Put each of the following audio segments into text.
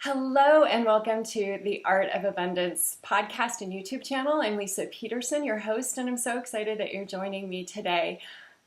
Hello and welcome to the Art of Abundance podcast and YouTube channel. I'm Leisa Peterson, your host, and I'm so excited that you're joining me today.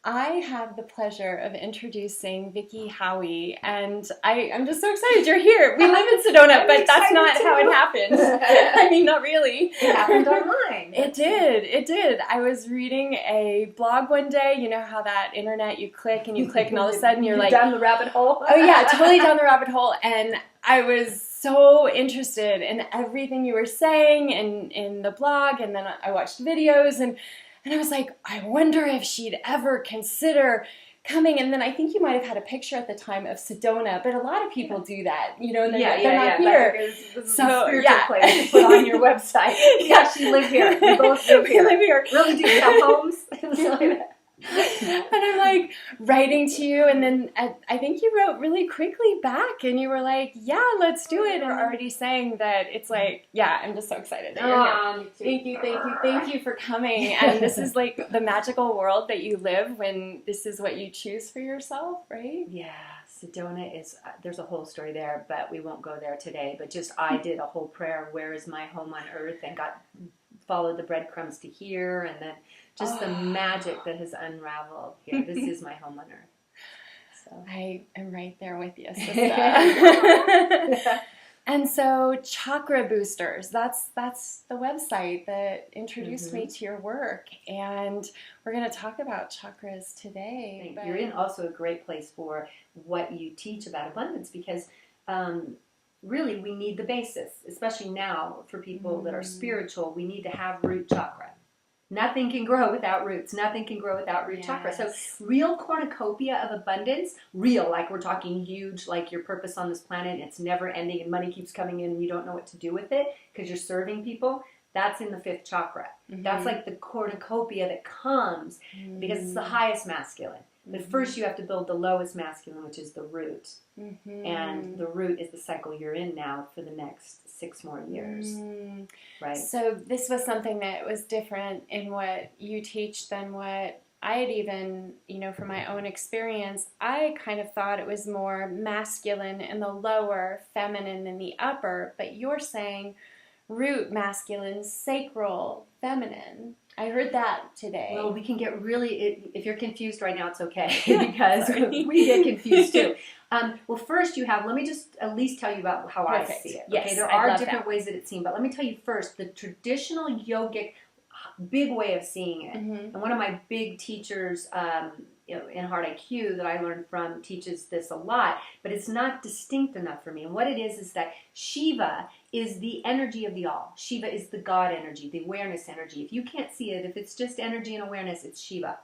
I have the pleasure of introducing Vicki Howie, and I'm just so excited you're here. We live in Sedona, but that's not how it happened. I mean, not really. It happened online. It did. I was reading a blog one day. You know how that internet, you click and all of a sudden you're like... down the rabbit hole? Oh yeah, totally down the rabbit hole. And I was so interested in everything you were saying in the blog, and then I watched videos, and I was like, I wonder if she'd ever consider coming. And then I think you might have had a picture at the time of Sedona, but a lot of people do that, you know, and they're not here. This is a spiritual place to put on your website. Yeah, she live here. We both live here. Really do you have homes? And I'm like writing to you, and then I think you wrote really quickly back, and you were like, yeah, let's do it. And we're already saying that it's like, yeah, I'm just so excited that you're here. Thank you for coming. And this is like the magical world that you live when this is what you choose for yourself, right? Yeah, Sedona is, there's a whole story there, but we won't go there today. But just I did a whole prayer, where is my home on earth, and followed the breadcrumbs to here, and then just the magic that has unraveled here. This is my home on earth. So I am right there with you, sister. And so Chakra Boosters, that's the website that introduced me to your work. And we're going to talk about chakras today. You're in also a great place for what you teach about abundance, because really we need the basis, especially now for people that are spiritual. We need to have root chakra. Nothing can grow without roots. Nothing can grow without root chakra. So real cornucopia of abundance, real, like we're talking huge, like your purpose on this planet, it's never ending and money keeps coming in and you don't know what to do with it because you're serving people, that's in the fifth chakra. That's like the cornucopia that comes because it's the highest masculine. But first you have to build the lowest masculine, which is the root. And the root is the cycle you're in now for the next 6 more years. Right? So this was something that was different in what you teach than what I had even, from my own experience. I kind of thought it was more masculine in the lower, feminine in the upper. But you're saying root masculine, sacral feminine. I heard that today. Well, we can get really, if you're confused right now, it's okay, because we get confused too. Well, first let me just at least tell you about how I see it. Yes, okay, there are different ways that it's seen, but let me tell you first, the traditional yogic big way of seeing it. And one of my big teachers in Heart IQ that I learned from teaches this a lot, but it's not distinct enough for me. And what it is that Shiva is the energy of the all. Shiva is the God energy, the awareness energy. If you can't see it, if it's just energy and awareness, it's Shiva.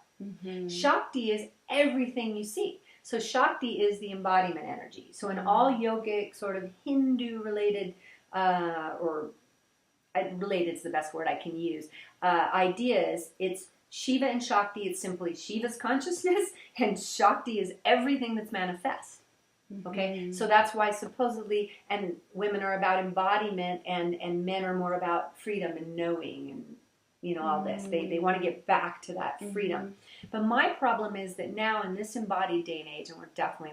Shakti is everything you see. So Shakti is the embodiment energy. So in all yogic sort of Hindu related or related is the best word I can use, ideas, it's Shiva and Shakti. It's simply Shiva's consciousness, and Shakti is everything that's manifest. Okay, so that's why supposedly, and women are about embodiment, and men are more about freedom and knowing, and all this. They want to get back to that freedom. But my problem is that now in this embodied day and age, and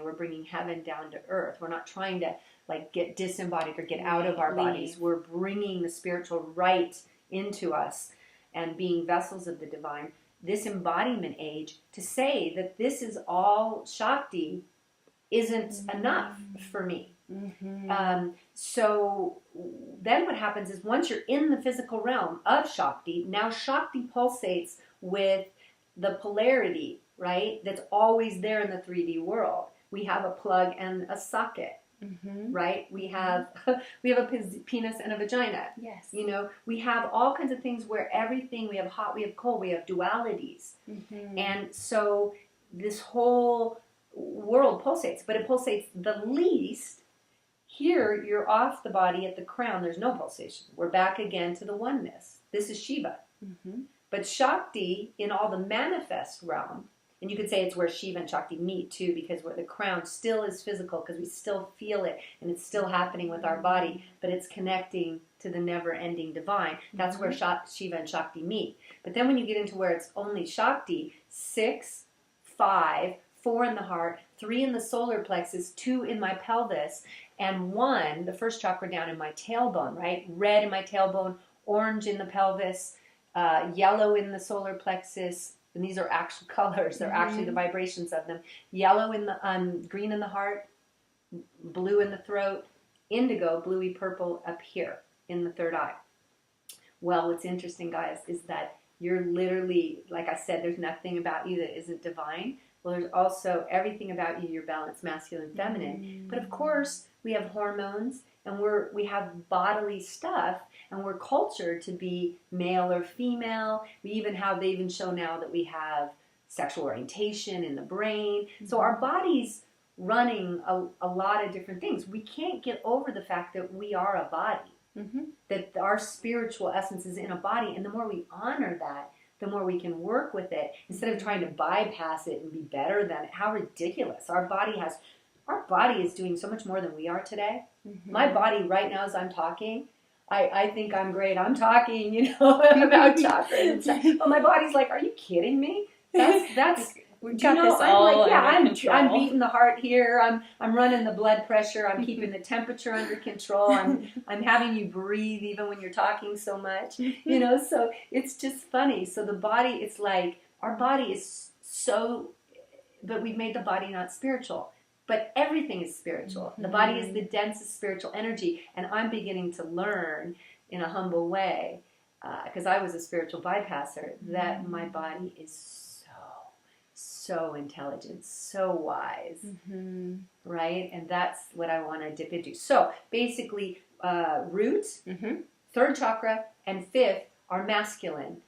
we're bringing heaven down to earth. We're not trying to get disembodied or get out of our bodies. We're bringing the spiritual right into us and being vessels of the divine. This embodiment age, to say that this is all Shakti isn't enough for me. So then what happens is once you're in the physical realm of Shakti, now Shakti pulsates with the polarity, right? That's always there in the 3D world. We have a plug and a socket. Right? We have a penis and a vagina. Yes. We have all kinds of things where everything, we have hot, we have cold, we have dualities. And so this whole world pulsates, but it pulsates the least. Here, you're off the body at the crown. There's no pulsation. We're back again to the oneness. This is Shiva. But Shakti, in all the manifest realm, and you could say it's where Shiva and Shakti meet too, because where the crown still is physical, because we still feel it, and it's still happening with our body, but it's connecting to the never-ending divine. That's where Shiva and Shakti meet. But then when you get into where it's only Shakti, 6, 5, 4 in the heart, 3 in the solar plexus, 2 in my pelvis, and 1, the first chakra, down in my tailbone, right? Red in my tailbone, orange in the pelvis, yellow in the solar plexus, and these are actual colors. They're actually the vibrations of them. Yellow in the, green in the heart, blue in the throat, indigo, bluey purple up here in the third eye. Well, what's interesting, guys, is that you're literally, like I said, there's nothing about you that isn't divine. Well, there's also everything about you, you're balanced, masculine, feminine. But of course, we have hormones, and we have bodily stuff, and we're cultured to be male or female. They even show now that we have sexual orientation in the brain. So our body's running a lot of different things. We can't get over the fact that we are a body. That our spiritual essence is in a body, and the more we honor that, the more we can work with it instead of trying to bypass it and be better than it. How ridiculous. Our body is doing so much more than we are today. My body right now, as I'm talking, I think I'm great. I'm talking, about chakras and stuff. But my body's like, are you kidding me? That's We've got this all under control. I'm beating the heart here. I'm running the blood pressure. I'm keeping the temperature under control. I'm having you breathe even when you're talking so much. So it's just funny. So the body, it's like our body is so, but we've made the body not spiritual. But everything is spiritual. The body is the densest spiritual energy, and I'm beginning to learn in a humble way, because I was a spiritual bypasser, that my body is so intelligent, so wise, right? And that's what I want to dip into. So basically, root, third chakra, and fifth are masculine.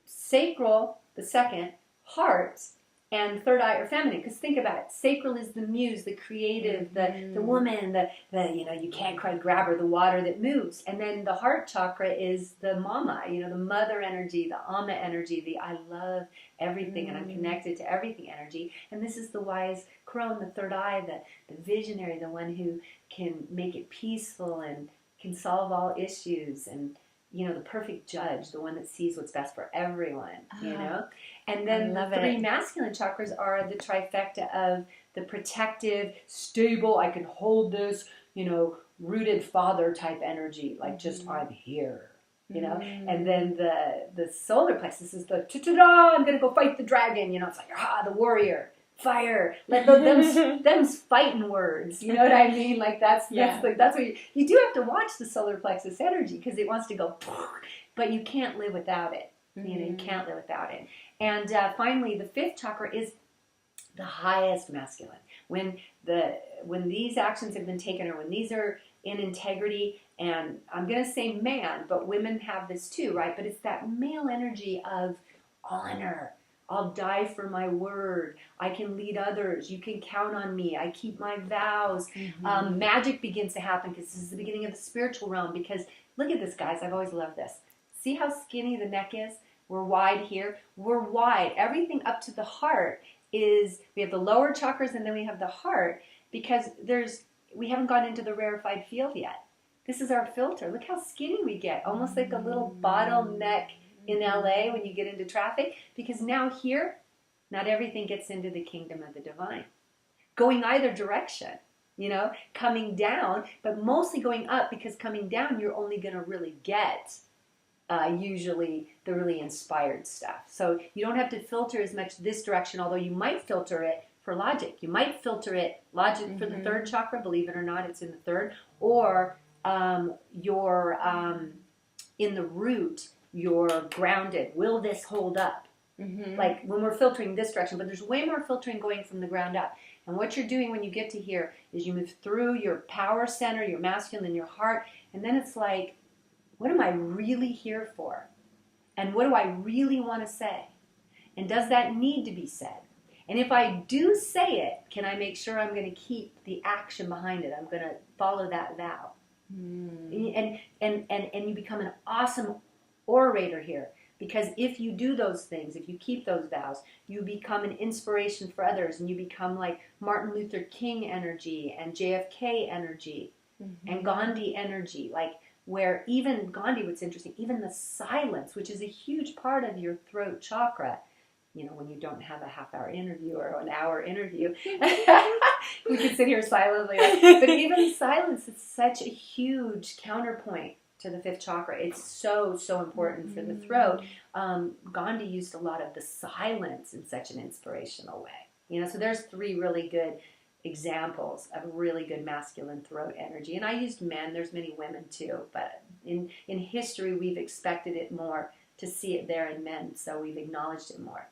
Sacral, the second, heart, and third eye are feminine. Because think about it. Sacral is the muse, the creative, the woman, the you can't quite grab her, the water that moves. And then the heart chakra is the mama, the mother energy, the ama energy, the I love everything and I'm connected to everything energy. And this is the wise crone, the third eye, the visionary, the one who can make it peaceful and can solve all issues, and the perfect judge, the one that sees what's best for everyone, And then the 3 masculine chakras are the trifecta of the protective, stable, I can hold this, rooted father type energy, like just I'm here, And then the solar plexus is the ta-ta-da, I'm going to go fight the dragon, it's like, the warrior. Fire, let them's fighting words. You know what I mean? Like that's what you do have to watch the solar plexus energy, because it wants to go, but you can't live without it. You can't live without it. And finally, the fifth chakra is the highest masculine. When these actions have been taken, or when these are in integrity, and I'm going to say man, but women have this too, right? But it's that male energy of honor. I'll die for my word. I can lead others. You can count on me. I keep my vows. Magic begins to happen, because this is the beginning of the spiritual realm. Because look at this, guys. I've always loved this. See how skinny the neck is? We're wide here. We're wide. Everything up to the heart is, we have the lower chakras, and then we have the heart, because we haven't gone into the rarefied field yet. This is our filter. Look how skinny we get. Almost like a little bottleneck in LA when you get into traffic, because now here, not everything gets into the kingdom of the divine. Going either direction, coming down, but mostly going up, because coming down, you're only going to really get usually the really inspired stuff. So you don't have to filter as much this direction, although you might filter it for logic. You might filter it logic for the third chakra, believe it or not, it's in the third, or you're in the root, you're grounded. Will this hold up? Like when we're filtering this direction, but there's way more filtering going from the ground up. And what you're doing when you get to here is you move through your power center, your masculine, and your heart, and then it's like, what am I really here for? And what do I really want to say? And does that need to be said? And if I do say it, can I make sure I'm going to keep the action behind it? I'm going to follow that vow. And you become an awesome orator here, because if you do those things, if you keep those vows, you become an inspiration for others, and you become like Martin Luther King energy and JFK energy and Gandhi energy, like where even Gandhi, what's interesting, even the silence, which is a huge part of your throat chakra, when you don't have a half-hour interview or an hour interview, we can sit here silently. But even silence is such a huge counterpoint to the fifth chakra. It's so, so important for the throat. Gandhi used a lot of the silence in such an inspirational way. So there's 3 really good examples of really good masculine throat energy. And I used men. There's many women too. But in history, we've expected it more to see it there in men. So we've acknowledged it more.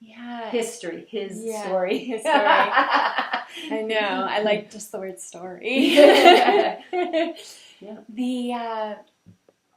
Yeah. History. His story. His story. I know. I like just the word story. Yeah.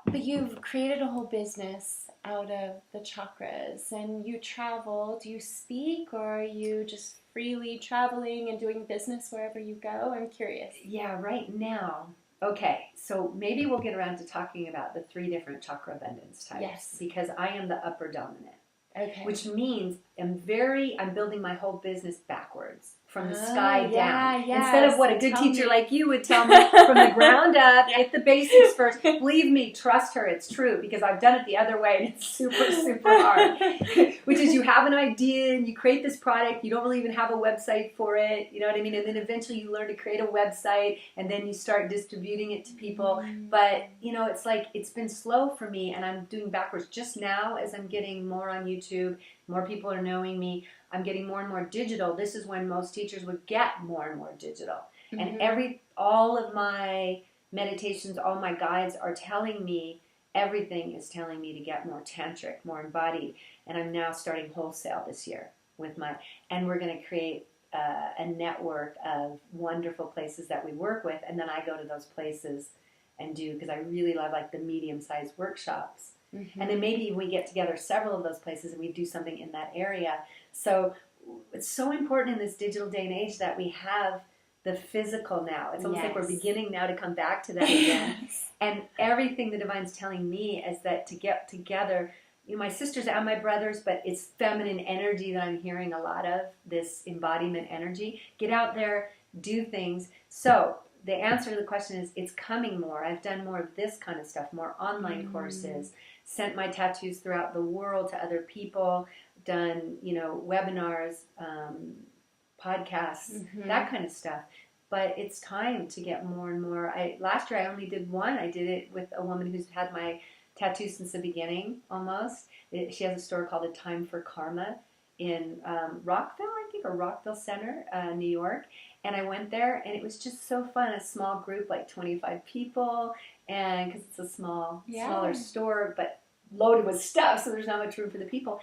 But you've created a whole business out of the chakras, and you travel. Do you speak, or are you just freely traveling and doing business wherever you go? I'm curious. Yeah, right now. Okay, so maybe we'll get around to talking about the 3 different chakra abundance types. Yes. Because I am the upper dominant. Okay. Which means I'm building my whole business backwards. From the sky down. Yeah. Instead of what a good teacher like you would tell me from the ground up, get the basics first. Believe me, trust her, it's true, because I've done it the other way and it's super, super hard. Which is, you have an idea and you create this product, you don't really even have a website for it, you know what I mean? And then eventually you learn to create a website and then you start distributing it to people. But, it's like, it's been slow for me and I'm doing backwards. Just now, as I'm getting more on YouTube, more people are knowing me, I'm getting more and more digital. This is when most teachers would get more and more digital. And all of my meditations, all my guides are telling me, everything is telling me to get more tantric, more embodied. And I'm now starting wholesale this year and we're going to create a network of wonderful places that we work with. And then I go to those places and do, because I really love like the medium-sized workshops. And then maybe we get together several of those places and we do something in that area. So it's so important in this digital day and age that we have the physical now. It's almost like we're beginning now to come back to that again. And everything the Divine's telling me is that to get together, my sisters and my brothers, but it's feminine energy that I'm hearing a lot of, this embodiment energy. Get out there, do things. So the answer to the question is, it's coming more. I've done more of this kind of stuff, more online courses, sent my tattoos throughout the world to other people, done, webinars, podcasts, that kind of stuff. But it's time to get more and more. Last year I only did one. I did it with a woman who's had my tattoo since the beginning, almost. She has a store called A Time for Karma in Rockville, I think, or Rockville Center, New York. And I went there, and it was just so fun. A small group, like 25 people, and because it's a smaller store, but loaded with stuff, so there's not much room for the people.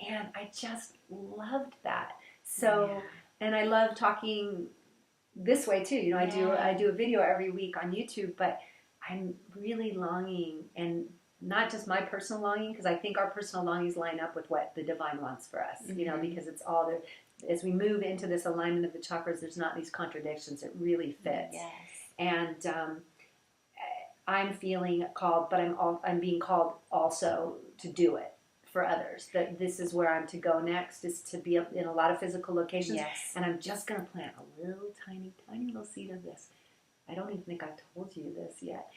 And I just loved that. So, and I love talking this way too. I do a video every week on YouTube, but I'm really longing, and not just my personal longing, because I think our personal longings line up with what the Divine wants for us, because it's all there. As we move into this alignment of the chakras, there's not these contradictions. It really fits. Yes. And I'm feeling called, but I'm being called also to do it for others. That this is where I'm to go next, is to be in a lot of physical locations. Yes. And I'm just going to plant a little tiny little seed of this. I don't even think I've told you this yet.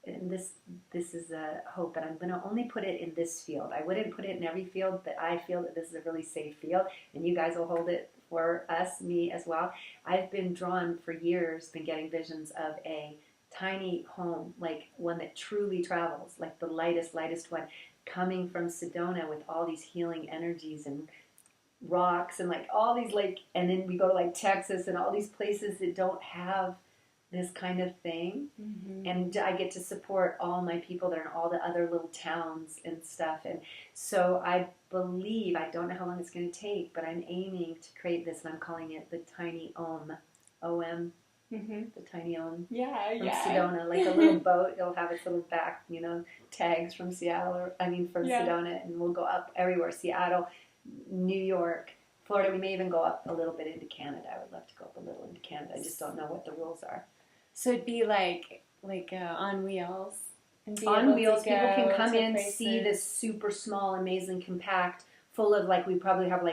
And this is a hope, and I'm going to only put it in this field. I wouldn't put it in every field, but I feel that this is a really safe field, and you guys will hold it for us, me as well. I've been drawn for years, been getting visions of a tiny home, like one that truly travels, like the lightest one, coming from Sedona with all these healing energies and rocks and like all these, like, and then we go to like Texas and all these places that don't have this kind of thing. And I get to support all my people that are in all the other little towns and stuff. And so I believe, I don't know how long it's going to take, but I'm aiming to create this, and I'm calling it the Tiny Om, O-M, the Tiny Om from Sedona, like a little boat. It'll have its little back, tags from Seattle, from Sedona, and we'll go up everywhere, Seattle, New York, Florida. We may even go up a little bit into Canada. I would love to go up a little into Canada. I just don't know what the rules are. So it'd be like on wheels. And on wheels, people can come in, see this super small, amazing, compact, full of we probably have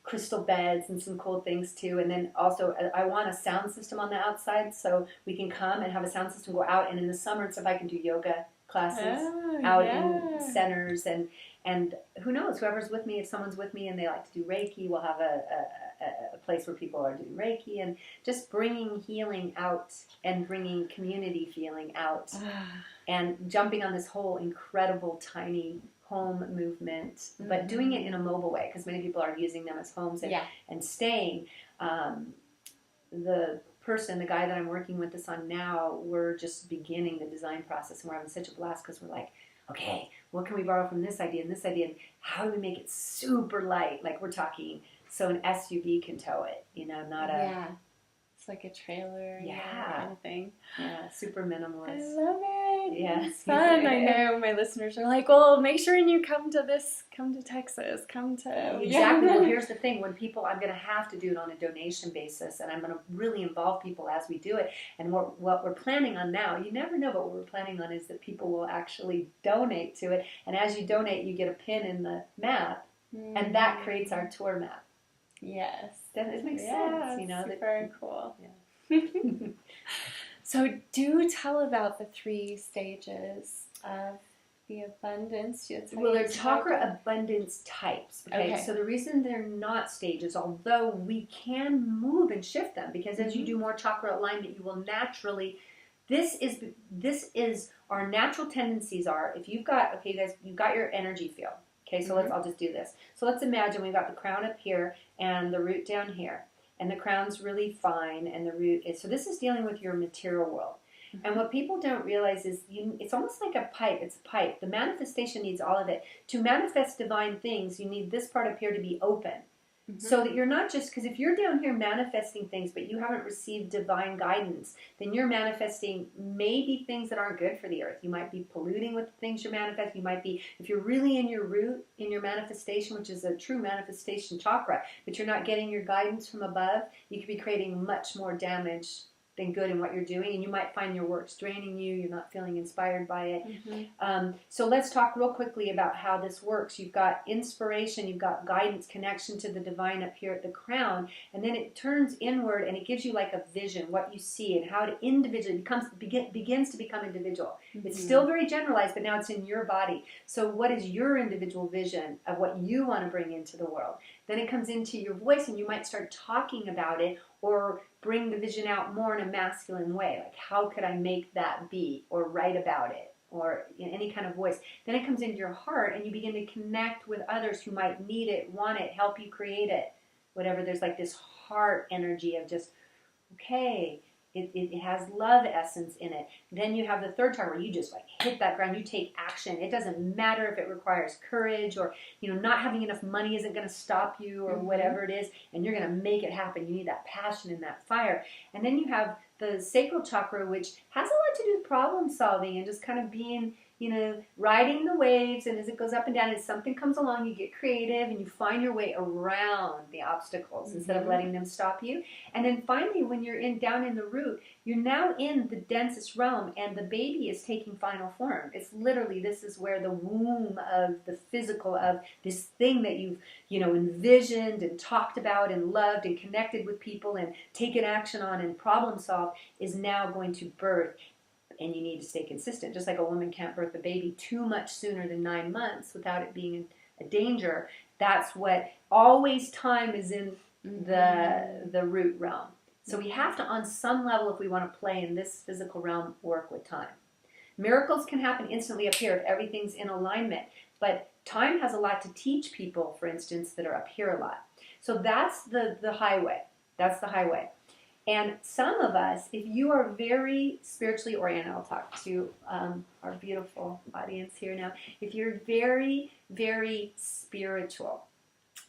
crystal beds and some cool things too. And then also I want a sound system on the outside, so we can come and have a sound system, go out, and in the summer and stuff I can do yoga classes out in centers, and And who knows, whoever's with me, if someone's with me and they like to do Reiki, we'll have a place where people are doing Reiki, and just bringing healing out and bringing community feeling out and jumping on this whole incredible tiny home movement, but doing it in a mobile way, because many people are using them as homes and staying. The guy that I'm working with this on now, we're just beginning the design process, and we're having such a blast because we're like, okay, what can we borrow from this idea and this idea, and how do we make it super light? Like, we're talking so an SUV can tow it, not a... It's like a trailer kind of thing. Yeah, super minimalist. I love it. Yeah. It's fun. I know my listeners are like, well, make sure you come to Texas, come to... Exactly. Well, here's the thing. When people, I'm going to have to do it on a donation basis, and I'm going to really involve people as we do it. And what we're planning on now, you never know, but what we're planning on is that people will actually donate to it. And as you donate, you get a pin in the map, and that creates our tour map. Yes. It makes sense, It's very cool. Yeah. So do tell about the 3 stages of the abundance. Well, they're chakra abundance types. Okay? So the reason they're not stages, although we can move and shift them, because as you do more chakra alignment, you will naturally... This is our natural tendencies are, if you've got, okay, guys, you've got your energy field. Okay, so I'll just do this. So let's imagine we've got the crown up here and the root down here. And the crown's really fine and the root is... So this is dealing with your material world. And what people don't realize is it's almost like a pipe. It's a pipe. The manifestation needs all of it. To manifest divine things, you need this part up here to be open. So that you're not just... Because if you're down here manifesting things, but you haven't received divine guidance, then you're manifesting maybe things that aren't good for the earth. You might be polluting with the things you're manifesting. You might be... If you're really in your root, in your manifestation, which is a true manifestation chakra, but you're not getting your guidance from above, you could be creating much more damage than good in what you're doing, and you might find your work's draining you, you're not feeling inspired by it. So let's talk real quickly about how this works. You've got inspiration, you've got guidance, connection to the divine up here at the crown, and then it turns inward and it gives you like a vision, what you see and how to individually begins to become individual. It's still very generalized, but now it's in your body. So what is your individual vision of what you want to bring into the world? Then it comes into your voice and you might start talking about it, or bring the vision out more in a masculine way. Like, how could I make that be? Or write about it. Or in any kind of voice. Then it comes into your heart and you begin to connect with others who might need it, want it, help you create it. Whatever, there's like this heart energy of just, okay, it has love essence in it. Then you have the third chakra where you just like hit that ground, you take action. It doesn't matter if it requires courage or, not having enough money isn't going to stop you or whatever it is, and you're going to make it happen. You need that passion and that fire. And then you have the sacral chakra, which has a lot to do with problem solving and just kind of being, riding the waves, and as it goes up and down, as something comes along, you get creative and you find your way around the obstacles instead of letting them stop you. And then finally, when you're down in the root, you're now in the densest realm, and the baby is taking final form. It's literally, this is where the womb of the physical, of this thing that you've, envisioned and talked about and loved and connected with people and taken action on and problem solved, is now going to birth. And you need to stay consistent. Just like a woman can't birth a baby too much sooner than 9 months without it being a danger. That's what always time is in the root realm. So we have to, on some level, if we want to play in this physical realm, work with time. Miracles can happen instantly up here if everything's in alignment. But time has a lot to teach people, for instance, that are up here a lot. So that's the highway. That's the highway. And some of us, if you are very spiritually oriented, I'll talk to our beautiful audience here now. If you're very, very spiritual,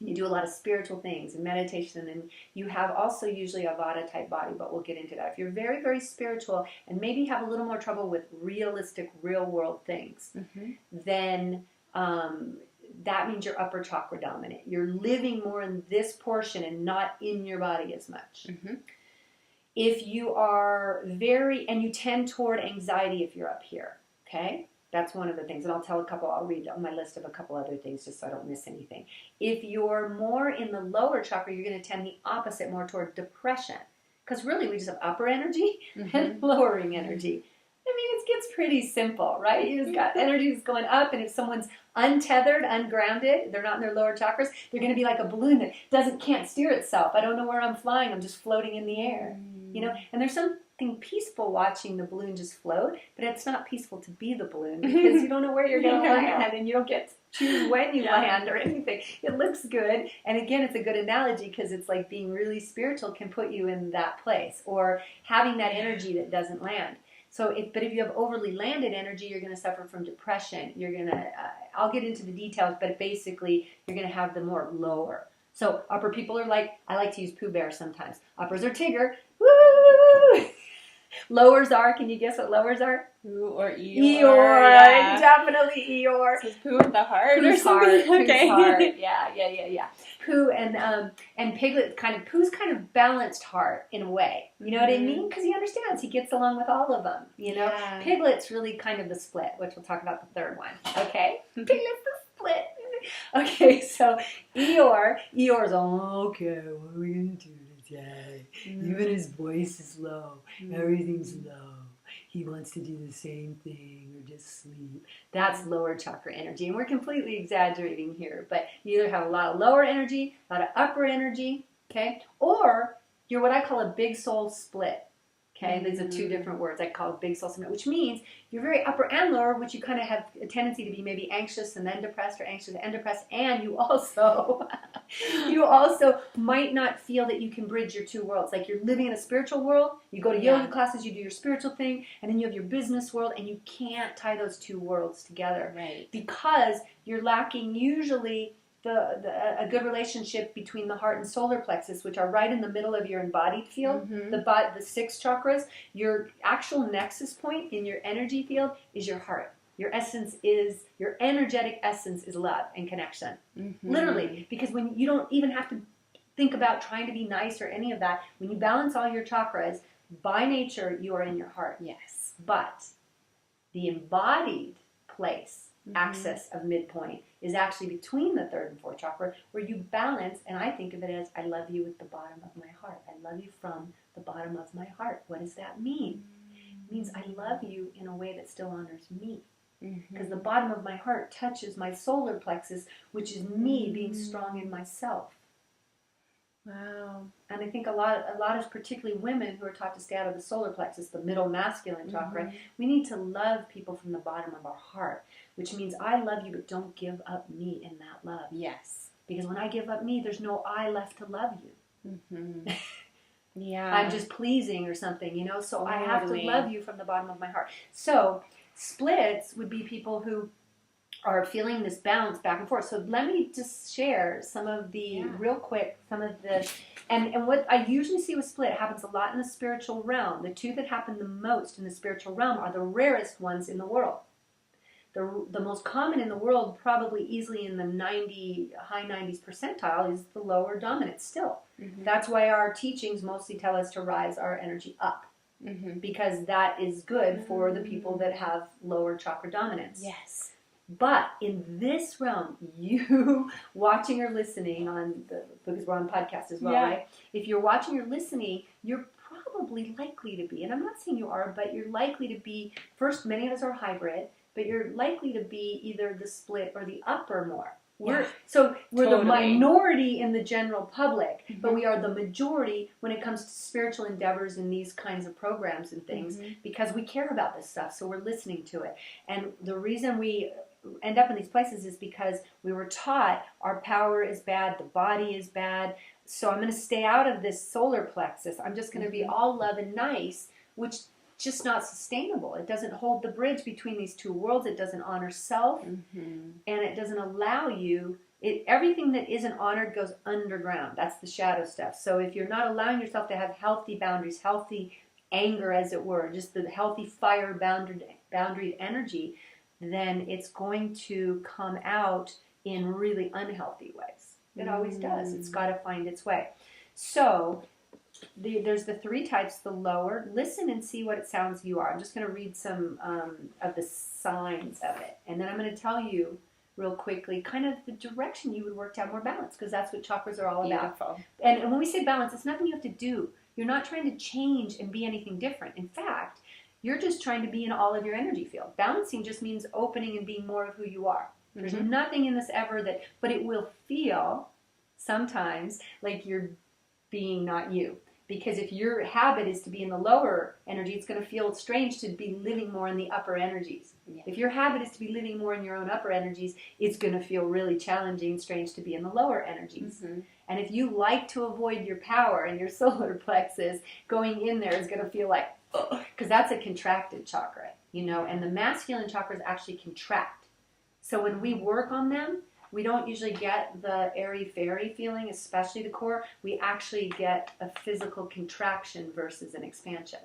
you do a lot of spiritual things and meditation, and you have also usually a Vata type body, but we'll get into that. If you're very, very spiritual and maybe have a little more trouble with realistic, real world things, then that means you're upper chakra dominant. You're living more in this portion and not in your body as much. If you are and you tend toward anxiety if you're up here, okay? That's one of the things. And I'll read on my list of a couple other things just so I don't miss anything. If you're more in the lower chakra, you're going to tend the opposite, more toward depression. Because really, we just have upper energy and lowering energy. I mean, it's just gets pretty simple, right? You just got energy that's going up, and if someone's untethered, ungrounded, they're not in their lower chakras, they're going to be like a balloon that can't steer itself. I don't know where I'm flying. I'm just floating in the air, you know? And there's something peaceful watching the balloon just float, but it's not peaceful to be the balloon because you don't know where you're going to land, and you don't get to choose when you land or anything. It looks good, and again, it's a good analogy because it's like being really spiritual can put you in that place, or having that energy that doesn't land. But if you have overly landed energy, you're going to suffer from depression. You're going to, I'll get into the details, but basically, you're going to have the more lower. So upper people are like, I like to use Pooh Bear sometimes. Uppers are Tigger. Woo! Lowers are, can you guess what lowers are? Pooh or Eeyore. Eeyore, yeah. Definitely Eeyore. So it's Pooh with the heart Pooh's or something? Heart, Okay. Pooh's heart. Yeah. Pooh and Piglet Pooh's kind of balanced heart in a way. You know what I mean? Because he understands. He gets along with all of them. You know? Yeah. Piglet's really kind of the split, which we'll talk about the third one. Okay? Piglet's the split. Okay, so Eeyore's okay, what are we going to do today? Even his voice is low. Everything's low. He wants to do the same thing or just sleep. That's lower chakra energy. And we're completely exaggerating here. But you either have a lot of lower energy, a lot of upper energy, okay? Or you're what I call a big soul split. Okay, these are two different words. I call it big soul split, which means you're very upper and lower, which you kind of have a tendency to be maybe anxious and then depressed, or anxious and depressed, and you also might not feel that you can bridge your two worlds. Like you're living in a spiritual world, you go to yoga classes, you do your spiritual thing, and then you have your business world, and you can't tie those two worlds together. Right. Because you're lacking usually a good relationship between the heart and solar plexus, which are right in the middle of your embodied field, the 6 chakras. Your actual nexus point in your energy field is your heart. Your energetic essence is love and connection. Literally, because when you don't even have to think about trying to be nice or any of that, when you balance all your chakras, by nature, you are in your heart. Yes. But the embodied place, axis of midpoint, is actually between the 3rd and 4th chakra, where you balance, and I think of it as, I love you with the bottom of my heart. I love you from the bottom of my heart. What does that mean? It means I love you in a way that still honors me. Because the bottom of my heart touches my solar plexus, which is me being strong in myself. Wow. And I think a lot of particularly women who are taught to stay out of the solar plexus, the middle masculine chakra, we need to love people from the bottom of our heart, which means I love you, but don't give up me in that love. Yes. Because when I give up me, there's no I left to love you. Yeah. I'm just pleasing or something, you know, so totally. I have to love you from the bottom of my heart. So splits would be people who are feeling this bounce back and forth. So let me just share some of the, real quick, some of the, and what I usually see with split happens a lot in the spiritual realm. The two that happen the most in the spiritual realm are the rarest ones in the world. The most common in the world, probably easily in the high 90s percentile, is the lower dominant still. That's why our teachings mostly tell us to rise our energy up. Because that is good for the people that have lower chakra dominance. Yes. But in this realm, you watching or listening because we're on podcast as well, right? If you're watching or listening, you're probably likely to be, and I'm not saying you are, but you're likely to be, first, many of us are hybrid, but you're likely to be either the split or the upper more. We're the minority in the general public, but we are the majority when it comes to spiritual endeavors and these kinds of programs and things, because we care about this stuff, so we're listening to it. And the reason we end up in these places is because we were taught our power is bad, the body is bad, so I'm going to stay out of this solar plexus. I'm just going to be all love and nice, which just not sustainable. It doesn't hold the bridge between these two worlds. It doesn't honor self, and it doesn't allow you. Everything that isn't honored goes underground. That's the shadow stuff. So if you're not allowing yourself to have healthy boundaries, healthy anger, as it were, just the healthy fire boundaried energy, then it's going to come out in really unhealthy ways. It always does. It's got to find its way. So there's the 3 types. The lower, listen and see what it sounds you are. I'm just going to read some of the signs of it. And then I'm going to tell you real quickly kind of the direction you would work to have more balance, because that's what chakras are all about. Beautiful. And when we say balance, it's nothing you have to do. You're not trying to change and be anything different. In fact, You're just trying to be in all of your energy field. Balancing just means opening and being more of who you are. There's nothing in this ever but it will feel sometimes like you're being not you. Because if your habit is to be in the lower energy, it's going to feel strange to be living more in the upper energies. Yeah. If your habit is to be living more in your own upper energies, it's going to feel really challenging, strange to be in the lower energies. And if you like to avoid your power and your solar plexus, going in there is going to feel like, because that's a contracted chakra, you know, and the masculine chakras actually contract. So when we work on them, we don't usually get the airy-fairy feeling, especially the core. We actually get a physical contraction versus an expansion.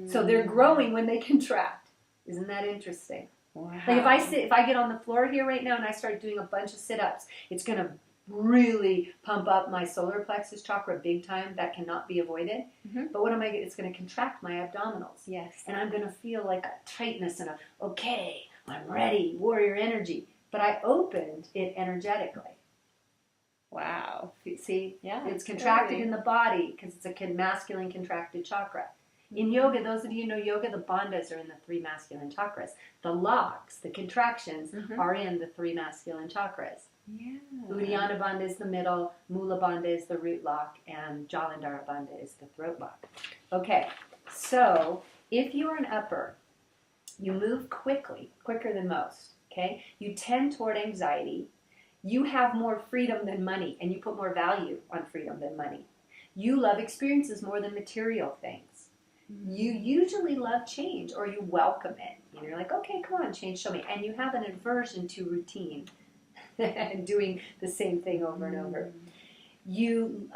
So they're growing when they contract. Isn't that interesting? Wow. Like if I get on the floor here right now and I start doing a bunch of sit-ups, it's going to really pump up my solar plexus chakra big time. That cannot be avoided. But what am I? It's going to contract my abdominals. Yes. And I'm going to feel like a tightness and okay, I'm ready, warrior energy. But I opened it energetically. Wow. See? Yeah. It's contracted in the body because it's a masculine contracted chakra. In yoga, those of you who know yoga, the bandhas are in the 3 masculine chakras. The locks, the contractions, are in the 3 masculine chakras. Yeah. Uddiyana bandha is the middle, Mula bandha is the root lock, and Jalandhara bandha is the throat lock. Okay, so if you are an upper, you move quickly, quicker than most. Okay, you tend toward anxiety. You have more freedom than money, and you put more value on freedom than money. You love experiences more than material things. You usually love change, or you welcome it. And you're like, okay, come on, change, show me. And you have an aversion to routine and doing the same thing over and over. You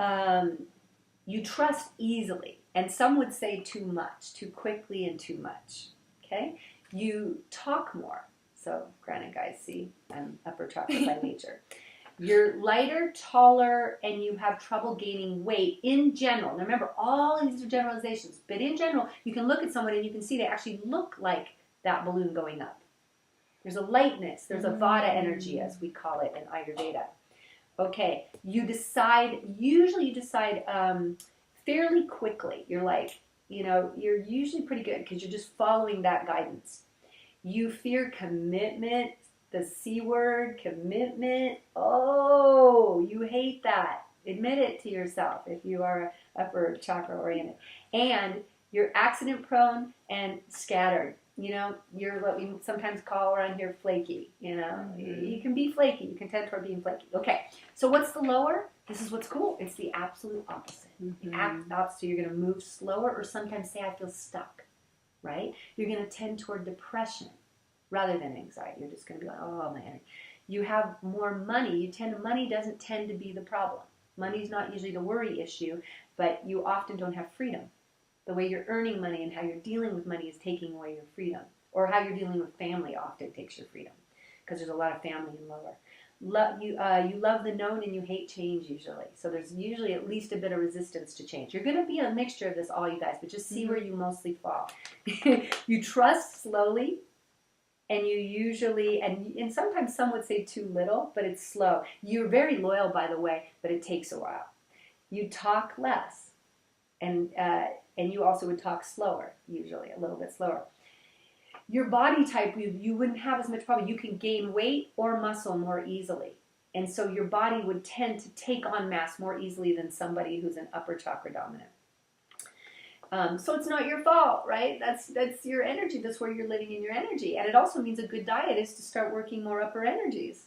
trust easily, and some would say too much, too quickly and too much. Okay, you talk more. So, granted, guys, see, I'm upper chakra by nature. You're lighter, taller, and you have trouble gaining weight in general. Now, remember, all of these are generalizations, but in general, you can look at someone and you can see they actually look like that balloon going up. There's a lightness. There's a Vata energy, as we call it in Ayurveda. Okay, usually you decide fairly quickly. You're like, you're usually pretty good because you're just following that guidance. You fear commitment, the C word, commitment. Oh, you hate that. Admit it to yourself if you are upper chakra oriented. And you're accident prone and scattered. You're what we sometimes call around here flaky. You can be flaky. You can tend toward being flaky. Okay, so what's the lower? This is what's cool. It's the absolute opposite. The opposite. So you're going to move slower, or sometimes say, I feel stuck. Right? You're going to tend toward depression rather than anxiety. You're just going to be like, oh man. You have more money. Money doesn't tend to be the problem. Money's not usually the worry issue, but you often don't have freedom. The way you're earning money and how you're dealing with money is taking away your freedom. Or how you're dealing with family often takes your freedom. Because there's a lot of family in lower. You love the known and you hate change usually. So there's usually at least a bit of resistance to change. You're going to be a mixture of this, all you guys, but just see where you mostly fall. You trust slowly, and you usually, and sometimes some would say too little, but it's slow. You're very loyal, by the way, but it takes a while. You talk less, and you also would talk slower, usually, a little bit slower. Your body type, you wouldn't have as much problem. You can gain weight or muscle more easily. And so your body would tend to take on mass more easily than somebody who's an upper chakra dominant. So it's not your fault, right? That's your energy. That's where you're living in your energy. And it also means a good diet is to start working more upper energies.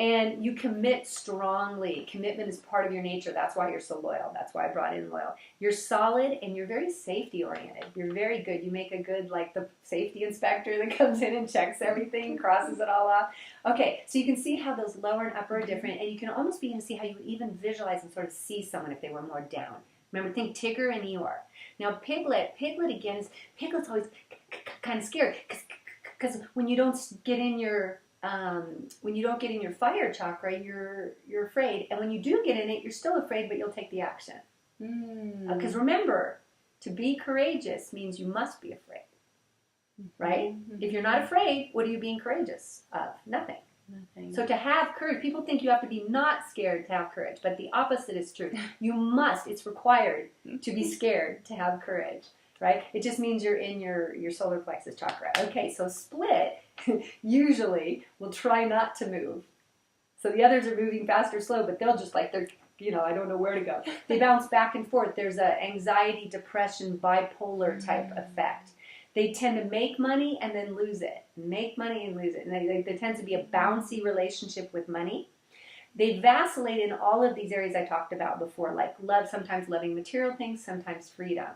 And you commit strongly. Commitment is part of your nature. That's why you're so loyal. That's why I brought in loyal. You're solid and you're very safety oriented. You're very good. You make a good, like the safety inspector that comes in and checks everything, crosses it all off. Okay, so you can see how those lower and upper are different, and you can almost begin to see how you would even visualize and sort of see someone if they were more down. Remember, think Tigger and Eeyore. Now, Piglet again Piglet's always kind of scared because when you don't get in your fire chakra, you're afraid. And when you do get in it, you're still afraid, but you'll take the action. Because remember, to be courageous means you must be afraid. Right? If you're not afraid, what are you being courageous of? Nothing. Nothing. So to have courage, people think you have to be not scared to have courage, but the opposite is true. You must, it's required to be scared to have courage, right? It just means you're in your solar plexus chakra. Okay, so split usually will try not to move. So the others are moving fast or slow, but they'll just like, they're, I don't know where to go. They bounce back and forth. There's a anxiety, depression, bipolar type effect. They tend to make money and then lose it. Make money and lose it. And there tends to be a bouncy relationship with money. They vacillate in all of these areas I talked about before, like love, sometimes loving material things, sometimes freedom,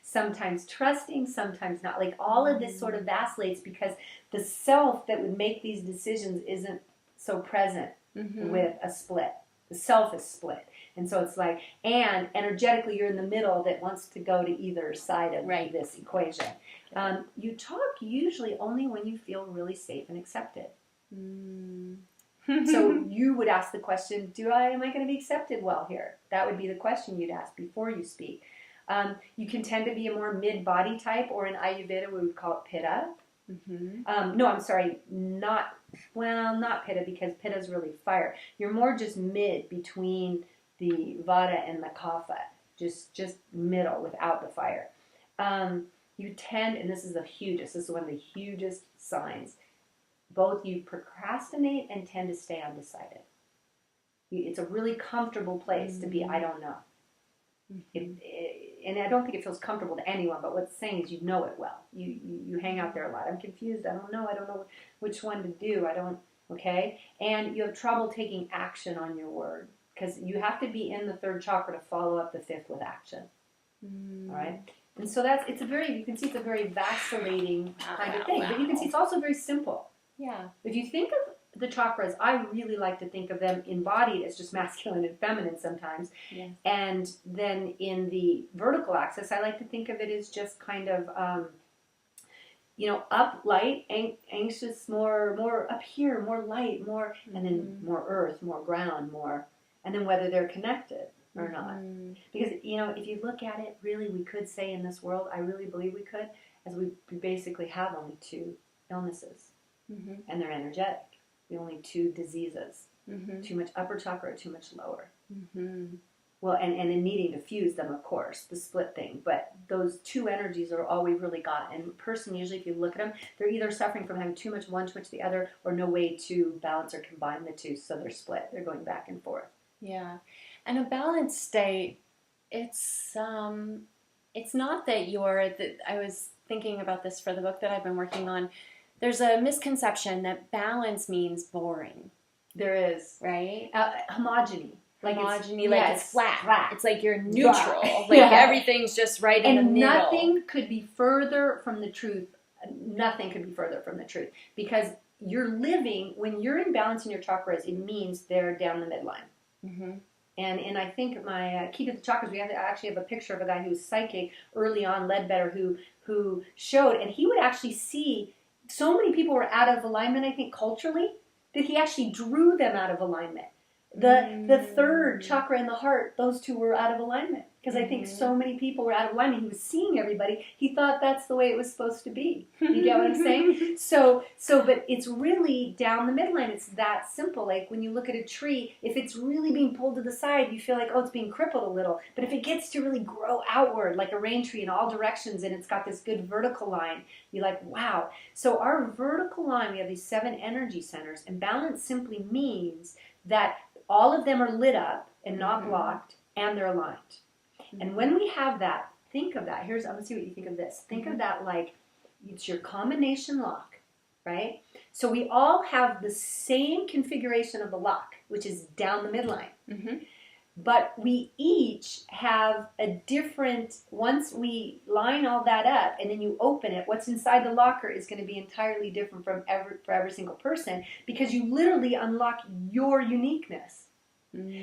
sometimes trusting, sometimes not. Like all of this sort of vacillates because the self that would make these decisions isn't so present with a split. The self is split. And so it's like, and energetically you're in the middle that wants to go to either side of this equation. You talk usually only when you feel really safe and accepted. So you would ask the question, am I going to be accepted well here? That would be the question you'd ask before you speak. You can tend to be a more mid-body type, or in Ayurveda we would call it Pitta. No, I'm sorry, not Pitta, because Pitta is really fire. You're more just mid between the Vata and the Kapha, just middle without the fire. You tend, and this is one of the hugest signs, both you procrastinate and tend to stay undecided. It's a really comfortable place to be, I don't know. And I don't think it feels comfortable to anyone, but what's saying is you know it well. You hang out there a lot. I'm confused. I don't know which one to do. Okay? And you have trouble taking action on your word because you have to be in the third chakra to follow up the fifth with action. All right? And so you can see it's a very vacillating kind of thing. But you can see it's also very simple. Yeah. If you think of the chakras, I really like to think of them embodied as just masculine and feminine sometimes. Yes. And then in the vertical axis, I like to think of it as just kind of, up light, anxious, more up here, more light, more, and then more earth, more ground, more, and then whether they're connected or not. Because, if you look at it, really, we could say in this world, I really believe we could, as we basically have only two illnesses, and they're energetic. The only two diseases, too much upper chakra or too much lower. Well, and in needing to fuse them, of course, the split thing. But those two energies are all we've really got. And a person, usually, if you look at them, they're either suffering from having too much one, too much the other, or no way to balance or combine the two, so they're split. They're going back and forth. Yeah. And a balanced state, it's not that I was thinking about this for the book that I've been working on. There's a misconception that balance means boring. There is. Right? Homogeny. It's flat. It's like you're neutral. Everything's just right in the middle. And nothing could be further from the truth. Nothing could be further from the truth. Because you're living, when you're in balance in your chakras, it means they're down the midline. And I think my Key to the Chakras, we actually have a picture of a guy who was psychic early on, Ledbetter, who showed, and he would actually see so many people were out of alignment, I think, culturally, that he actually drew them out of alignment. The third chakra in the heart, those two were out of alignment. Because I think so many people were out of alignment. He was seeing everybody. He thought that's the way it was supposed to be. You get what I'm saying? But it's really down the midline. It's that simple. Like when you look at a tree, if it's really being pulled to the side, you feel like, it's being crippled a little. But if it gets to really grow outward, like a rain tree in all directions, and it's got this good vertical line, you're like, wow. So our vertical line, we have these 7 energy centers, and balance simply means that all of them are lit up and not blocked, and they're aligned. And when we have that, think of that. I'm going to see what you think of this. Think of that like it's your combination lock, right? So we all have the same configuration of the lock, which is down the midline. But we each have a different, once we line all that up and then you open it, what's inside the locker is going to be entirely different for every single person, because you literally unlock your uniqueness.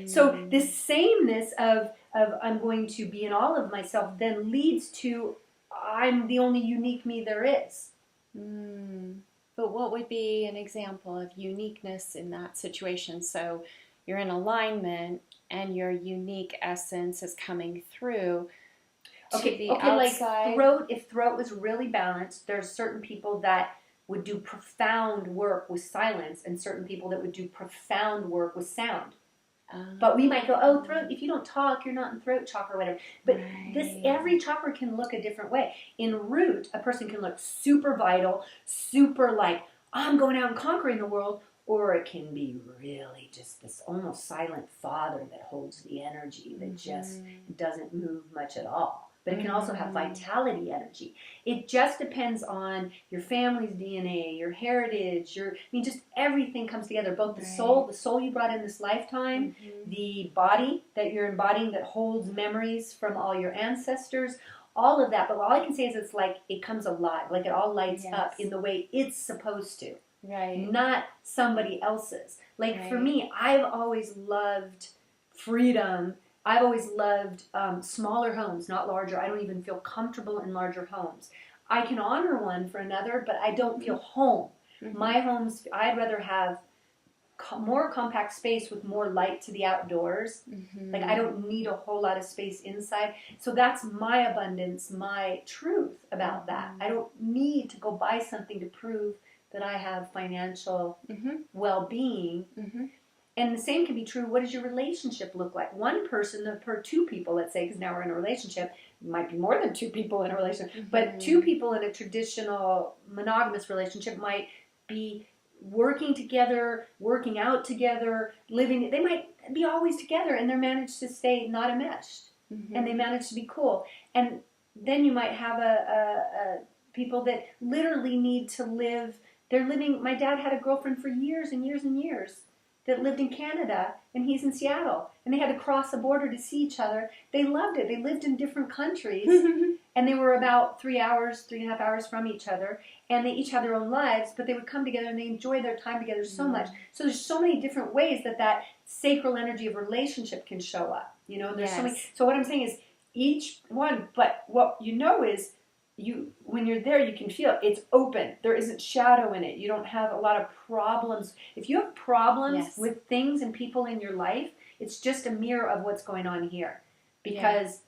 So this sameness of I'm going to be in all of myself then leads to I'm the only unique me there is. But what would be an example of uniqueness in that situation? So you're in alignment and your unique essence is coming through to the outside. Like throat, if throat was really balanced, there's certain people that would do profound work with silence, and certain people that would do profound work with sound. But we might go, oh, throat, if you don't talk, you're not in throat chakra or whatever. But every chakra can look a different way. In root, a person can look super vital, super like, I'm going out and conquering the world. Or it can be really just this almost silent father that holds the energy that just doesn't move much at all. But it can also have vitality energy. It just depends on your family's DNA, your heritage, just everything comes together. Both the soul you brought in this lifetime, the body that you're embodying that holds memories from all your ancestors, all of that. But all I can say is it's like it comes alive, like it all lights up in the way it's supposed to. Right. Not somebody else's. Like for me, I've always loved freedom. I've always loved smaller homes, not larger. I don't even feel comfortable in larger homes. I can honor one for another, but I don't feel home. My homes, I'd rather have more compact space with more light to the outdoors. Like I don't need a whole lot of space inside. So that's my abundance, my truth about that. I don't need to go buy something to prove that I have financial well-being. And the same can be true. What does your relationship look like? One person per two people, let's say, because now we're in a relationship. It might be more than two people in a relationship. But two people in a traditional monogamous relationship might be working together, working out together, living. They might be always together, and they're managed to stay not enmeshed. And they manage to be cool. And then you might have a people that literally need to live. They're living. My dad had a girlfriend for years and years and years that lived in Canada, and he's in Seattle, and they had to cross the border to see each other. They loved it. They lived in different countries, and they were about 3.5 hours from each other, and they each had their own lives, but they would come together, and they enjoyed their time together so much. So there's so many different ways that sacral energy of relationship can show up. There's so many. So what I'm saying is each one, but what you know is, when you're there, you can feel it's open. There isn't shadow in it. You don't have a lot of problems. If you have problems with things and people in your life, it's just a mirror of what's going on here. Because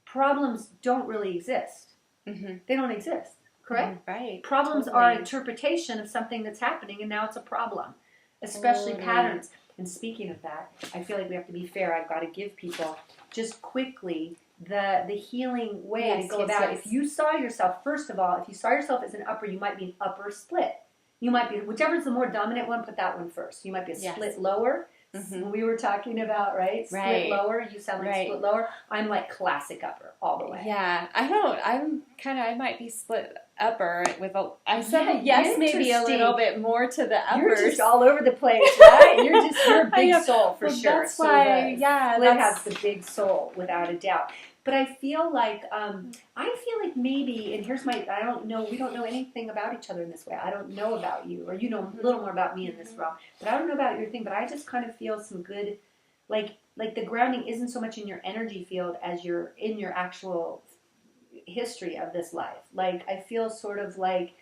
problems don't really exist. They don't exist, correct? Right. Problems are interpretation of something that's happening, and now it's a problem, especially patterns. And speaking of that, I feel like we have to be fair. I've got to give people just quickly the healing way to go about. If you saw yourself, first of all, if you saw yourself as an upper, you might be an upper split. You might be, whichever's the more dominant one, put that one first. You might be a split lower. We were talking about, split lower. You sound like split lower. I'm like classic upper all the way. Yeah, I might be split upper with I said yes, maybe a little bit more to the uppers. You're just all over the place, right? You're a big soul for sure. That's why, split has the big soul without a doubt. But I feel like maybe, and here's I don't know, we don't know anything about each other in this way. I don't know about you, or you know a little more about me in this realm. But I don't know about your thing, but I just kind of feel some good, like the grounding isn't so much in your energy field as you're in your actual history of this life. Like, I feel sort of like,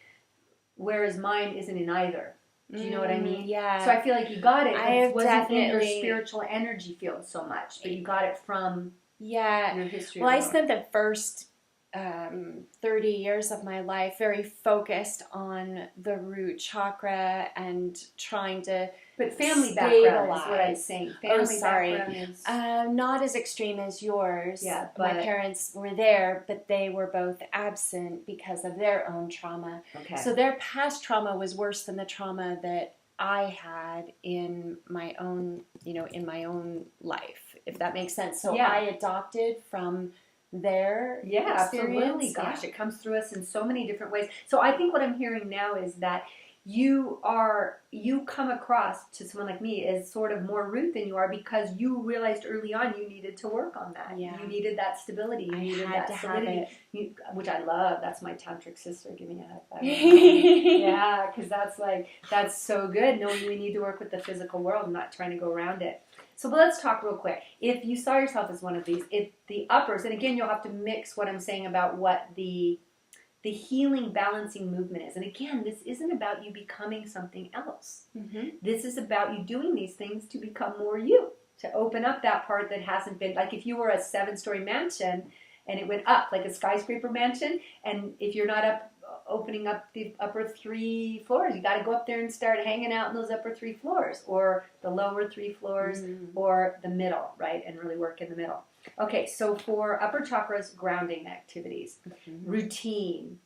whereas mine isn't in either. Do you know what I mean? Yeah. So I feel like you got it. It wasn't in your spiritual energy field so much, but you got it from your history. Well, I spent the first 30 years of my life very focused on the root chakra and trying to But family background is what I'm saying. Family background is... not as extreme as yours. Yeah, but... My parents were there, but they were both absent because of their own trauma. Okay. So their past trauma was worse than the trauma that I had in my own, in my own life, if that makes sense. So I adopted from their experience. Absolutely. Gosh, it comes through us in so many different ways. So I think what I'm hearing now is that you come across to someone like me as sort of more root than you are, because you realized early on you needed to work on that. Yeah. You needed that stability. You needed that solidity, which I love. That's my tantric sister giving a high five. Yeah, because that's so good, knowing we need to work with the physical world and not trying to go around it. So let's talk real quick. If you saw yourself as one of these, the uppers, and again, you'll have to mix what I'm saying about what the healing balancing movement is. And again, this isn't about you becoming something else. This is about you doing these things to become more you, to open up that part that hasn't been, like if you were a 7-story mansion and it went up like a skyscraper mansion, and if you're not up opening up the upper 3 floors. You got to go up there and start hanging out in those upper 3 floors, or the lower 3 floors, or the middle, right? And really work in the middle. Okay, so for upper chakras, grounding activities, routine,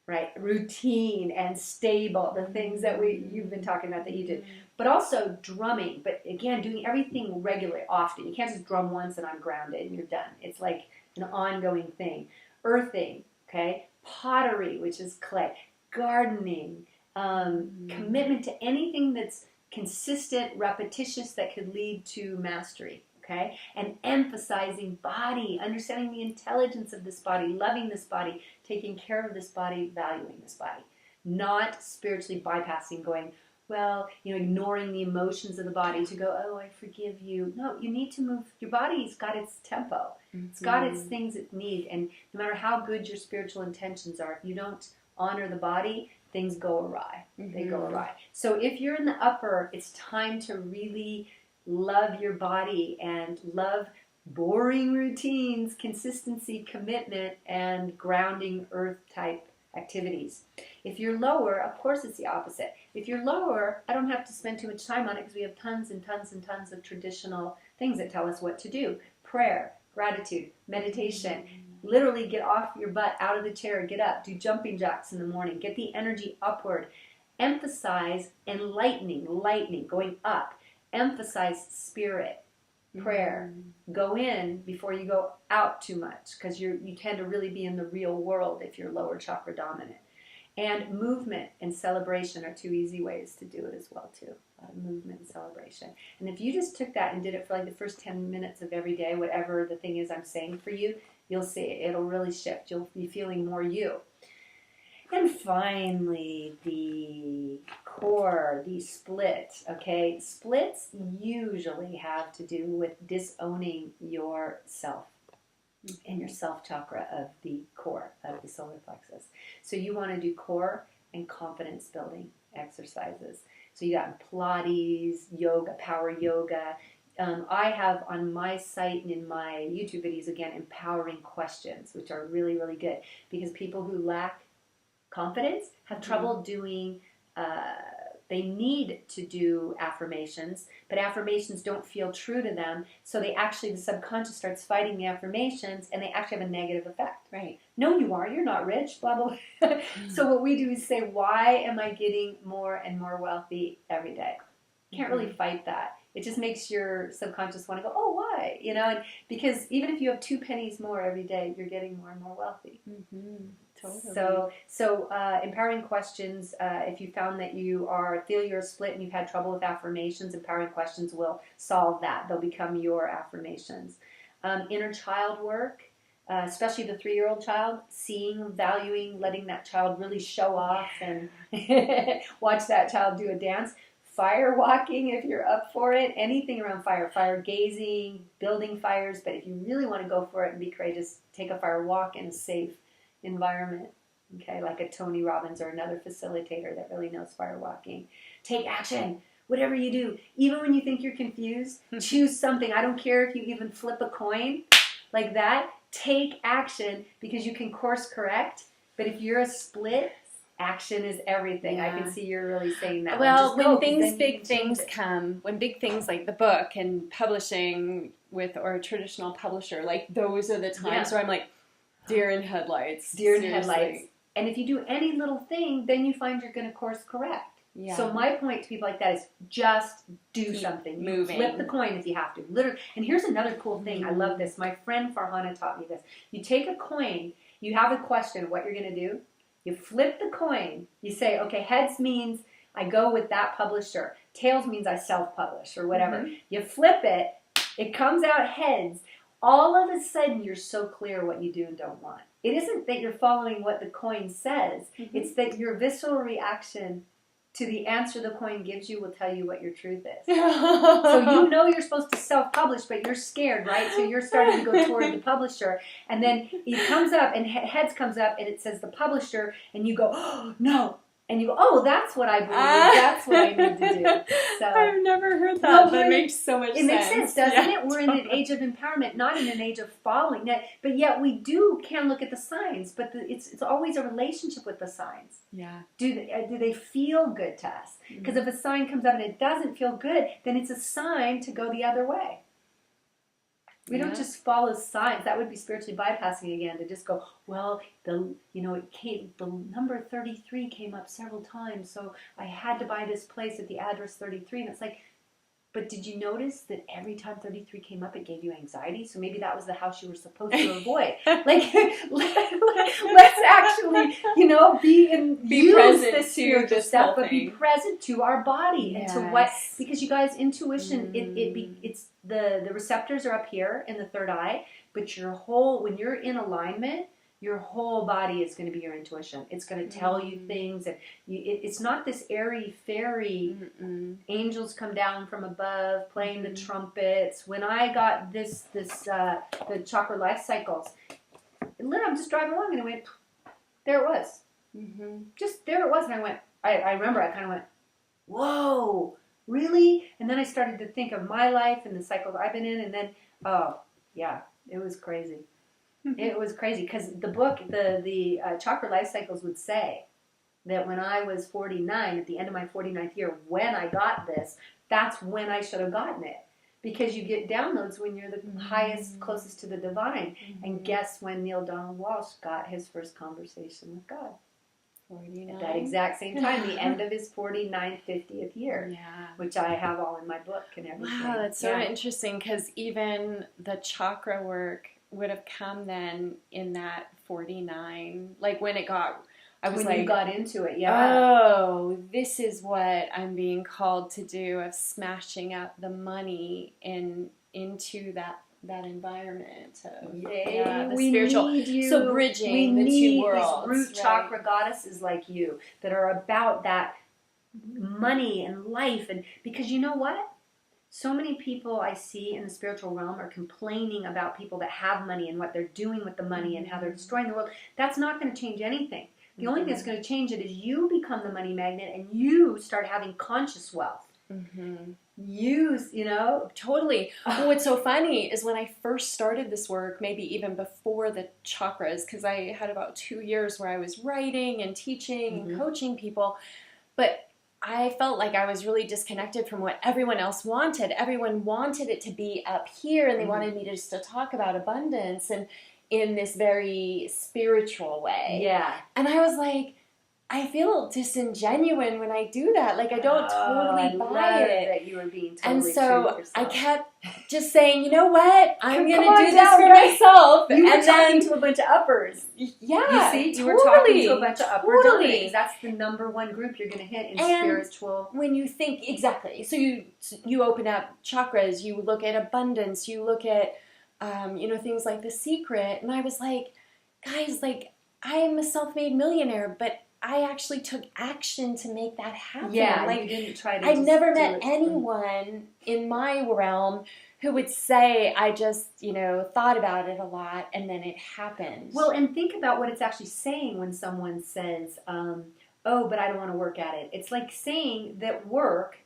right? Routine and stable, the things that you've been talking about that you did. But also drumming, but again, doing everything regularly, often. You can't just drum once and I'm grounded and you're done. It's like an ongoing thing. Earthing, okay? Pottery, which is clay. Gardening, commitment to anything that's consistent, repetitious, that could lead to mastery. Okay? And emphasizing body, understanding the intelligence of this body, loving this body, taking care of this body, valuing this body. Not spiritually bypassing, going, well, ignoring the emotions of the body to go, oh, I forgive you. No, you need to move. Your body's got its tempo. It's got its things it needs. And no matter how good your spiritual intentions are, if you don't honor the body, things go awry. They go awry. So if you're in the upper, it's time to really love your body and love boring routines, consistency, commitment, and grounding earth type activities. If you're lower, of course it's the opposite. If you're lower, I don't have to spend too much time on it because we have tons and tons and tons of traditional things that tell us what to do. Prayer, gratitude, meditation. Literally get off your butt, out of the chair, get up, do jumping jacks in the morning, get the energy upward. Emphasize enlightening, lightning, going up. Emphasize spirit, prayer. Go in before you go out too much, because you tend to really be in the real world if you're lower chakra dominant. And movement and celebration are 2 easy ways to do it as well too. Movement and celebration. And if you just took that and did it for like the first 10 minutes of every day, whatever the thing is I'm saying for you, you'll see it. It'll really shift. You'll be feeling more you. And finally, the core, the split, okay? Splits usually have to do with disowning yourself and your self chakra of the core of the solar plexus. So you want to do core and confidence building exercises. So you got Pilates, yoga, power yoga. I have on my site and in my YouTube videos, again, empowering questions, which are really, really good, because people who lack confidence have trouble doing, they need to do affirmations, but affirmations don't feel true to them, so the subconscious starts fighting the affirmations, and they actually have a negative effect. Right. No, you are, you're not rich, blah, blah, blah. So what we do is say, why am I getting more and more wealthy every day? Can't really fight that. It just makes your subconscious want to go, oh, why? And because even if you have 2 pennies more every day, you're getting more and more wealthy. Totally. So empowering questions, if you found that you feel you're split and you've had trouble with affirmations, empowering questions will solve that. They'll become your affirmations. Inner child work, especially the 3-year-old child, seeing, valuing, letting that child really show off and watch that child do a dance. Fire walking, if you're up for it, anything around fire. Fire gazing, building fires, but if you really want to go for it and be courageous, take a fire walk in a safe environment, okay, like a Tony Robbins or another facilitator that really knows fire walking. Take action, whatever you do. Even when you think you're confused, choose something. I don't care if you even flip a coin like that. Take action, because you can course correct, but if you're a split, action is everything. Yeah. I can see you're really saying that. Well, when big things come, when big things like the book and publishing or a traditional publisher, like those are the times where I'm like, deer in headlights. Deer in headlights. And if you do any little thing, then you find you're going to course correct. Yeah. So my point to people like that is just do something. Moving. Flip the coin if you have to. Literally. And here's another cool thing. I love this. My friend Farhana taught me this. You take a coin. You have a question of what you're going to do. You flip the coin. You say, okay, heads means I go with that publisher. Tails means I self-publish or whatever. You flip it. It comes out heads. All of a sudden, you're so clear what you do and don't want. It isn't that you're following what the coin says. It's that your visceral reaction to the answer the coin gives you will tell you what your truth is. So you're supposed to self-publish, but you're scared, right? So you're starting to go toward the publisher. And then it comes up, and heads comes up, and it says the publisher, and you go, oh, no, And you go, oh, that's what I believe. That's what I need to do. So I've never heard that. That makes so much sense. It makes sense, doesn't it? We're in an age of empowerment, not in an age of following. But yet we can look at the signs, but it's always a relationship with the signs. Yeah. Do they feel good to us? Because if a sign comes up and it doesn't feel good, then it's a sign to go the other way. We don't just follow signs. That would be spiritually bypassing again, to just go, well, the number 33 came up several times, so I had to buy this place at the address 33. And it's like, but did you notice that every time 33 came up, it gave you anxiety? So maybe that was the house you were supposed to avoid. Like, let's actually, be present this spiritual stuff, but be present to our body and to what, because you guys, intuition, it's the receptors are up here in the third eye, but when you're in alignment, your whole body is going to be your intuition. It's going to tell you things, and it's not this airy fairy. Angels come down from above playing the trumpets. When I got the chakra life cycles, I'm just driving along and I went, there it was. Just there it was, and I went. I remember I kind of went, whoa, really? And then I started to think of my life and the cycles I've been in, and then it was crazy. It was crazy because the book, the Chakra Life Cycles would say that when I was 49, at the end of my 49th year, when I got this, that's when I should have gotten it. Because you get downloads when you're the highest, closest to the divine. And guess when Neil Donald Walsh got his first conversation with God? 49. At that exact same time, the end of his 49th, 50th year. Yeah. Which I have all in my book and everything. Wow, that's so interesting, because even the chakra work would have come then in that 49, like when you got into it, oh, this is what I'm being called to do, of smashing up the money into that environment of the spiritual. Need you. So bridging the two worlds. These root chakra goddesses like you that are about that money and life, and because you know what? So many people I see in the spiritual realm are complaining about people that have money and what they're doing with the money and how they're destroying the world. That's not going to change anything. The only thing that's going to change it is you become the money magnet and you start having conscious wealth. Totally. Well, what's so funny is when I first started this work, maybe even before the chakras, because I had about 2 years where I was writing and teaching and coaching people, but I felt like I was really disconnected from what everyone else wanted. Everyone wanted it to be up here, and they wanted me just to talk about abundance and in this very spiritual way. Yeah. And I was like, I feel disingenuine when I do that. Like, I don't totally buy it. That you were being totally and so true to yourself. I kept just saying, you know what? I'm going to do this for myself. You were talking to a bunch of uppers. Yeah, you see? You were talking to a bunch of uppers. Totally. That's the number one group you're going to hit in spiritual. When you think, exactly. So you open up chakras, you look at abundance, you look at, things like The Secret. And I was like, guys, like, I am a self-made millionaire, but I actually took action to make that happen. Yeah, like, you didn't try to. I never met anyone in my realm who would say, I just, thought about it a lot and then it happened. Well, and think about what it's actually saying when someone says, oh, but I don't want to work at it. It's like saying that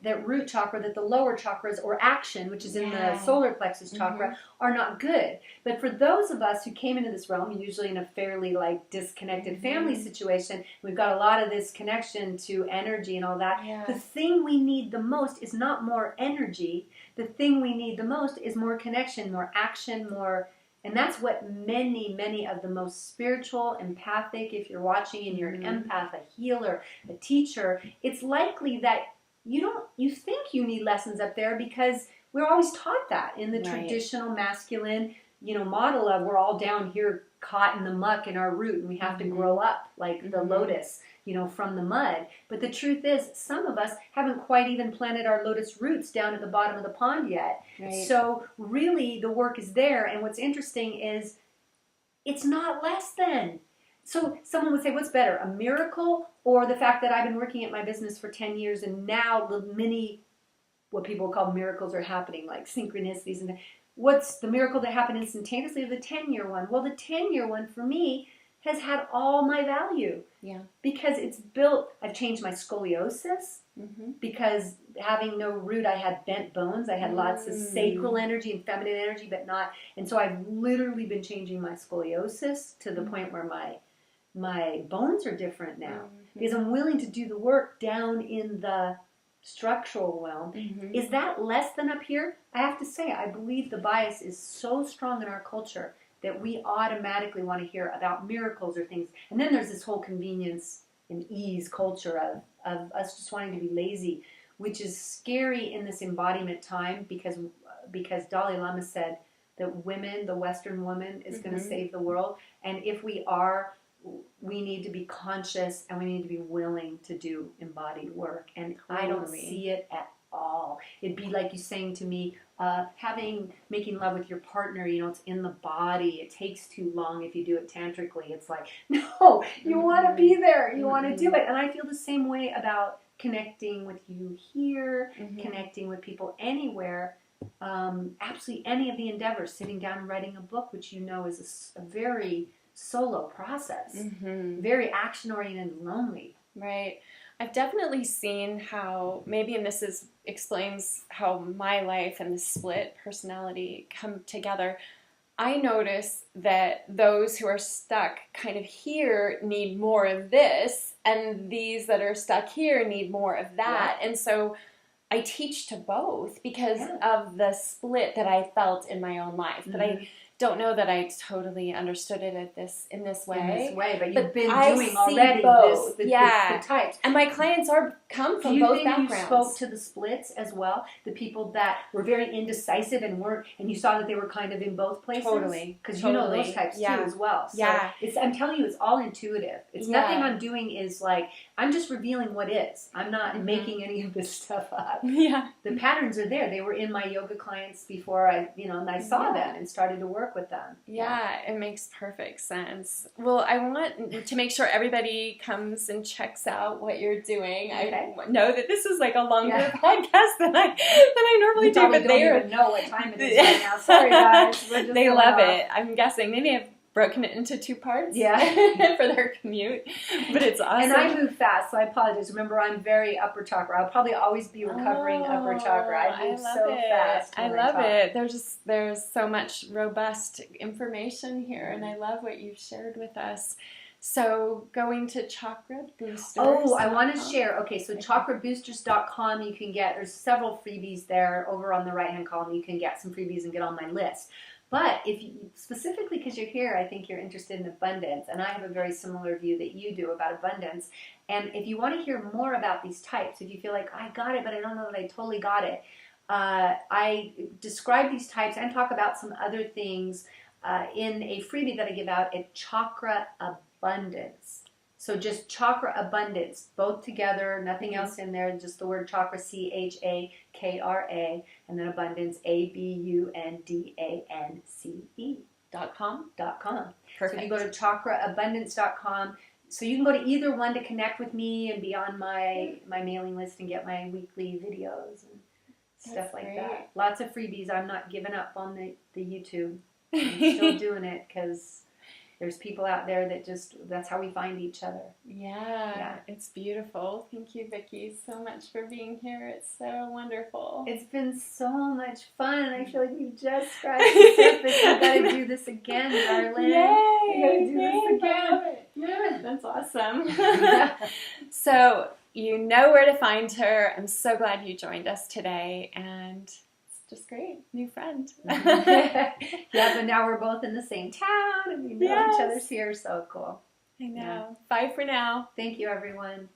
that root chakra, that the lower chakras or action, which is in the solar plexus chakra, are not good. But for those of us who came into this realm, usually in a fairly disconnected family situation, we've got a lot of this connection to energy and all that. Yeah. The thing we need the most is not more energy. The thing we need the most is more connection, more action, more. And that's what many of the most spiritual, empathic, if you're watching and you're an empath, a healer, a teacher, it's likely that you think you need lessons up there because we're always taught that in the traditional masculine, model of we're all down here caught in the muck in our root and we have to grow up like the lotus, from the mud. But the truth is, some of us haven't quite even planted our lotus roots down at the bottom of the pond yet. Right. So really the work is there. And what's interesting is it's not less than. So someone would say, what's better, a miracle or the fact that I've been working at my business for 10 years and now the what people call miracles are happening, like synchronicities. And what's the miracle that happened instantaneously or the 10-year one? Well, the 10-year one for me has had all my value. Yeah. Because it's built, I've changed my scoliosis, because having no root, I had bent bones. I had lots of sacral energy and feminine energy, but not, and so I've literally been changing my scoliosis to the point where my bones are different now, because I'm willing to do the work down in the structural realm. Is that less than up here? I have to say, I believe the bias is so strong in our culture that we automatically want to hear about miracles or things. And then there's this whole convenience and ease culture of us just wanting to be lazy, which is scary in this embodiment time, because Dalai Lama said that women, the Western woman, is going to save the world. And if we are, we need to be conscious and we need to be willing to do embodied work. And I don't see it at all. It'd be like you saying to me, making love with your partner, it's in the body. It takes too long if you do it tantrically. It's like, no, you want to be there. You want to do it. And I feel the same way about connecting with you here, connecting with people anywhere. Absolutely any of the endeavors, sitting down and writing a book, which is a very solo process, very action-oriented and lonely. Right. I've definitely seen how, and this explains how my life and the split personality come together. I notice that those who are stuck kind of here need more of this, and these that are stuck here need more of that. And so I teach to both because of the split that I felt in my own life. But I don't know that I totally understood it in this way. But you've been doing already both. the types. And my clients come from both backgrounds. You spoke to the splits as well? The people that were very indecisive and you saw that they were kind of in both places? Totally. Because you know those types too as well. So I'm telling you, it's all intuitive. It's nothing I'm doing is like, I'm just revealing what is. I'm not making any of this stuff up. Yeah. The patterns are there. They were in my yoga clients before and I saw them and started to work with them. Yeah, it makes perfect sense. Well, I want to make sure everybody comes and checks out what you're doing. Okay. I know that this is like a longer podcast than I normally do, but they don't even know what time it is right now. Sorry, guys. They love it. I'm guessing they may have broken it into 2 parts for their commute, but it's awesome. And I move fast, so I apologize. Remember, I'm very upper chakra. I'll probably always be recovering upper chakra. I move so fast. I love it. There's so much robust information here, and I love what you've shared with us. So going to Chakra Boosters. Oh, I want to share. Okay, so chakraboosters.com, you can there's several freebies there. Over on the right-hand column, you can get some freebies and get on my list. But if you, specifically because you're here, I think you're interested in abundance, and I have a very similar view that you do about abundance. And if you want to hear more about these types, if you feel like, I got it, but I don't know that I totally got it, I describe these types and talk about some other things in a freebie that I give out at Chakra Abundance. So just Chakra Abundance, both together, nothing else in there, just the word chakra, CHAKRA, and then abundance, ABUNDANCE.com. Perfect. So if you go to chakraabundance.com, so you can go to either one to connect with me and be on my mailing list and get my weekly videos and stuff like that. Lots of freebies. I'm not giving up on the YouTube. I'm still doing it because there's people out there that that's how we find each other. Yeah, it's beautiful. Thank you, Vicki, so much for being here. It's so wonderful. It's been so much fun. I feel like we've just scratched the surface. We've got to do this again, darling. Yay! We've got to do this again. Yeah, that's awesome. So you know where to find her. I'm so glad you joined us today, and just great. New friend. But now we're both in the same town and we know each other's here. So cool. I know. Bye for now. Thank you, everyone.